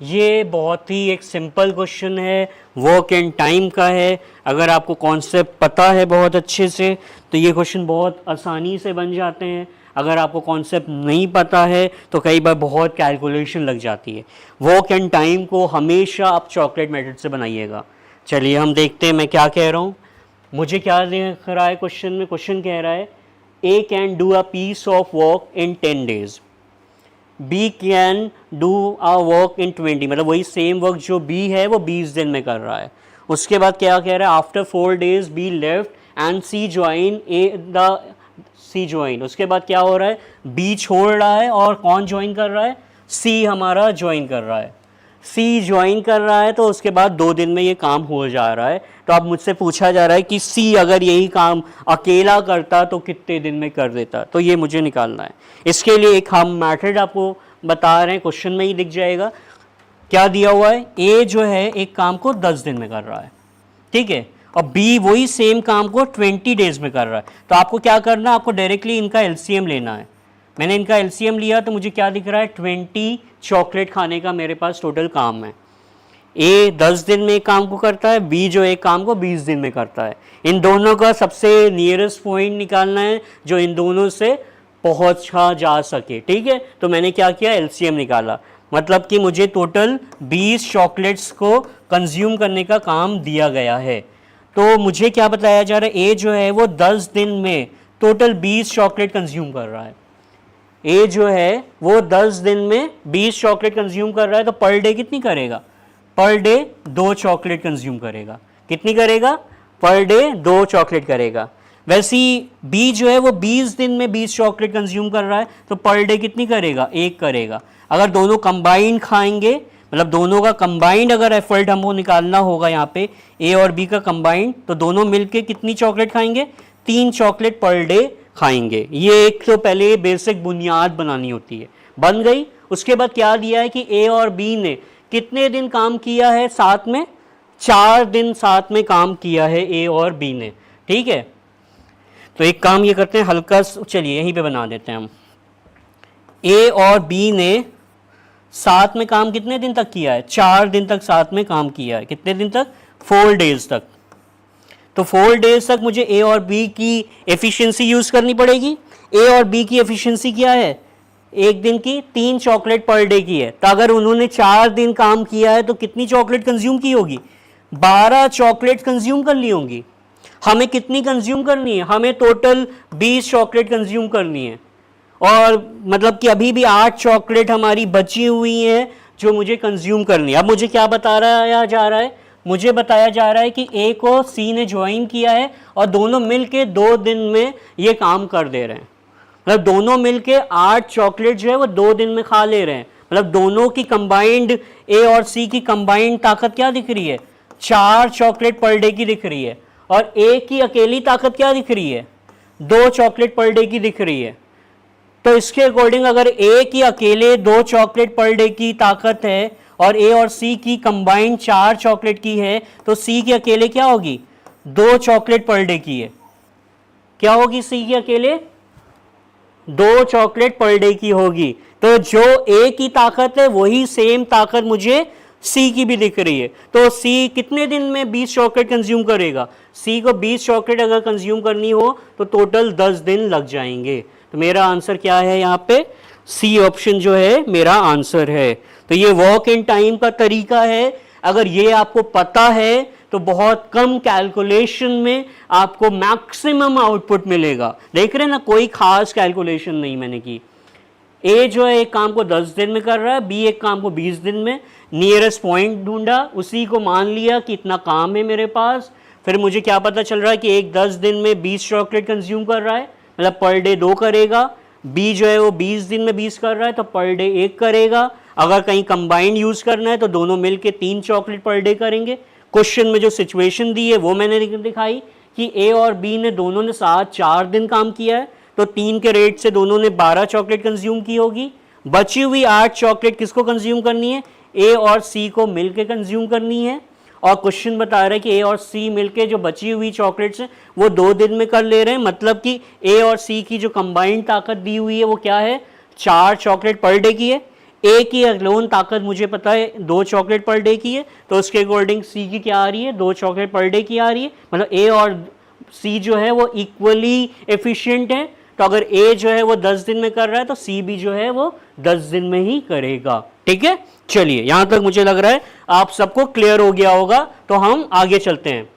ये बहुत ही एक सिंपल क्वेश्चन है, वर्क एंड टाइम का है। अगर आपको कॉन्सेप्ट पता है बहुत अच्छे से तो ये क्वेश्चन बहुत आसानी से बन जाते हैं। अगर आपको कॉन्सेप्ट नहीं पता है तो कई बार बहुत कैलकुलेशन लग जाती है। वर्क एंड टाइम को हमेशा आप चॉकलेट मेथड से बनाइएगा। चलिए हम देखते हैं मैं क्या कह रहा हूँ। मुझे क्या दिख रहा है क्वेश्चन में? क्वेश्चन कह रहा है A can do a piece of work in 10 days, B can do a work in 20, मतलब वही सेम वर्क जो बी है वो 20 दिन में कर रहा है। उसके बाद क्या कह रहा है? After 4 days B left and C join C join. उसके बाद क्या हो रहा है? बी छोड़ रहा है और कौन ज्वाइन कर रहा है? सी हमारा ज्वाइन कर रहा है। सी ज्वाइन कर रहा है तो उसके बाद 2 दिन में ये काम हो जा रहा है। तो अब मुझसे पूछा जा रहा है कि सी अगर यही काम अकेला करता तो कितने दिन में कर देता, तो ये मुझे निकालना है। इसके लिए एक हम मेथड आपको बता रहे हैं, क्वेश्चन में ही दिख जाएगा। क्या दिया हुआ है? ए जो है एक काम को 10 दिन में कर रहा है, ठीक है, और बी वही सेम काम को 20 days में कर रहा है। तो आपको क्या करना है? आपको डायरेक्टली इनका एलसीएम लेना है। मैंने इनका एलसीएम लिया तो मुझे क्या दिख रहा है? 20 चॉकलेट खाने का मेरे पास टोटल काम है। ए 10 दिन में एक काम को करता है, बी जो एक काम को 20 दिन में करता है। इन दोनों का सबसे नियरेस्ट पॉइंट निकालना है जो इन दोनों से पहुंचा जा सके, ठीक है। तो मैंने क्या किया? एलसीएम निकाला, मतलब कि मुझे टोटल 20 चॉकलेट्स को कंज्यूम करने का काम दिया गया है। तो मुझे क्या बताया जा रहा है? ए जो है वो 10 दिन में टोटल 20 चॉकलेट कंज्यूम कर रहा है। ए जो है वो 10 दिन में 20 चॉकलेट कंज्यूम कर रहा है। तो पर डे कितनी करेगा? पर डे 2 चॉकलेट कंज्यूम करेगा। कितनी करेगा? पर डे 2 चॉकलेट करेगा। वैसे ही बी जो है वो 20 दिन में 20 चॉकलेट कंज्यूम कर रहा है, तो पर डे कितनी करेगा? 1 करेगा। अगर दोनों कंबाइंड खाएंगे, मतलब दोनों का कंबाइंड अगर एफर्ट हमको निकालना होगा यहाँ पे ए और बी का कंबाइंड, तो दोनों मिलके कितनी चॉकलेट खाएंगे? 3 चॉकलेट पर डे खाएंगे। ये एक तो पहले बेसिक बुनियाद बनानी होती है, बन गई। उसके बाद क्या दिया है कि ए और बी ने कितने दिन काम किया है साथ में? 4 दिन साथ में काम किया है ए और बी ने, ठीक है। तो एक काम ये करते हैं हल्का, चलिए यहीं पे बना देते हैं हम। ए और बी ने साथ में काम कितने दिन तक किया है? 4 दिन तक साथ में काम किया है। कितने दिन तक? 4 days तक। तो 4 days तक मुझे ए और बी की एफिशिएंसी यूज करनी पड़ेगी। ए और बी की एफिशिएंसी क्या है? एक दिन की 3 चॉकलेट पर डे की है। तो अगर उन्होंने 4 दिन काम किया है तो कितनी चॉकलेट कंज्यूम की होगी? 12 चॉकलेट कंज्यूम कर ली होंगी। हमें कितनी कंज्यूम करनी है? हमें टोटल 20 चॉकलेट कंज्यूम करनी है, और मतलब कि अभी भी 8 चॉकलेट हमारी बची हुई हैं जो मुझे कंज्यूम करनी है। अब मुझे क्या बताया जा रहा है? मुझे बताया जा रहा है कि ए को सी ने ज्वाइन किया है और दोनों मिलके 2 दिन में ये काम कर दे रहे हैं। मतलब दोनों मिलके 8 चॉकलेट जो है वो 2 दिन में खा ले रहे हैं। मतलब दोनों की कंबाइंड, ए और सी की कंबाइंड ताकत क्या दिख रही है? 4 चॉकलेट पर डे की दिख रही है। और ए की अकेली ताकत क्या दिख रही है? 2 चॉकलेट पर डे की दिख रही है। तो इसके अकॉर्डिंग अगर ए की अकेले 2 चॉकलेट पर डे की ताकत है और ए और सी की कंबाइंड 4 चॉकलेट की है, तो सी की अकेले क्या होगी? 2 चॉकलेट पर डे की है। क्या होगी? सी की अकेले 2 चॉकलेट पर डे की होगी। तो जो ए की ताकत है वही सेम ताकत मुझे सी की भी दिख रही है। तो सी कितने दिन में 20 चॉकलेट कंज्यूम करेगा? सी को 20 चॉकलेट अगर कंज्यूम करनी हो तो टोटल 10 दिन लग जाएंगे। तो मेरा आंसर क्या है यहाँ पे? सी ऑप्शन जो है मेरा आंसर है। तो ये वर्क इन टाइम का तरीका है। अगर ये आपको पता है तो बहुत कम कैलकुलेशन में आपको मैक्सिमम आउटपुट मिलेगा। देख रहे हैं ना, कोई खास कैलकुलेशन नहीं मैंने की। ए जो है एक काम को 10 दिन में कर रहा है, बी एक काम को 20 दिन में। नियरेस्ट पॉइंट ढूंढा, उसी को मान लिया कि इतना काम है मेरे पास। फिर मुझे क्या पता चल रहा है कि एक 10 दिन में 20 चॉकलेट कंज्यूम कर रहा है, मतलब पर डे 2 करेगा। बी जो है वो 20 दिन में 20 कर रहा है तो पर डे 1 करेगा। अगर कहीं कंबाइंड यूज करना है तो दोनों मिलके 3 चॉकलेट पर डे करेंगे। क्वेश्चन में जो सिचुएशन दी है वो मैंने दिखाई कि ए और बी ने दोनों ने साथ 4 दिन काम किया है, तो 3 के रेट से दोनों ने 12 चॉकलेट कंज्यूम की होगी। बची हुई 8 चॉकलेट किसको कंज्यूम करनी है? ए और सी को मिलके कंज्यूम करनी है। और क्वेश्चन बता रहा है कि ए और सी मिलके जो बची हुई चॉकलेट्स हैं वो 2 दिन में कर ले रहे हैं। मतलब कि ए और सी की जो कंबाइंड ताकत दी हुई है वो क्या है? 4 चॉकलेट पर डे की है। ए की अलोन ताकत मुझे पता है 2 चॉकलेट पर डे की है, तो उसके अकॉर्डिंग सी की क्या आ रही है, 2 चॉकलेट पर डे की आ रही है। मतलब ए और सी जो है वो इक्वली एफिशिएंट है, तो अगर ए जो है वो 10 दिन में कर रहा है तो सी भी जो है वो 10 दिन में ही करेगा। ठीक है, चलिए यहां तक मुझे लग रहा है आप सबको क्लियर हो गया होगा, तो हम आगे चलते हैं।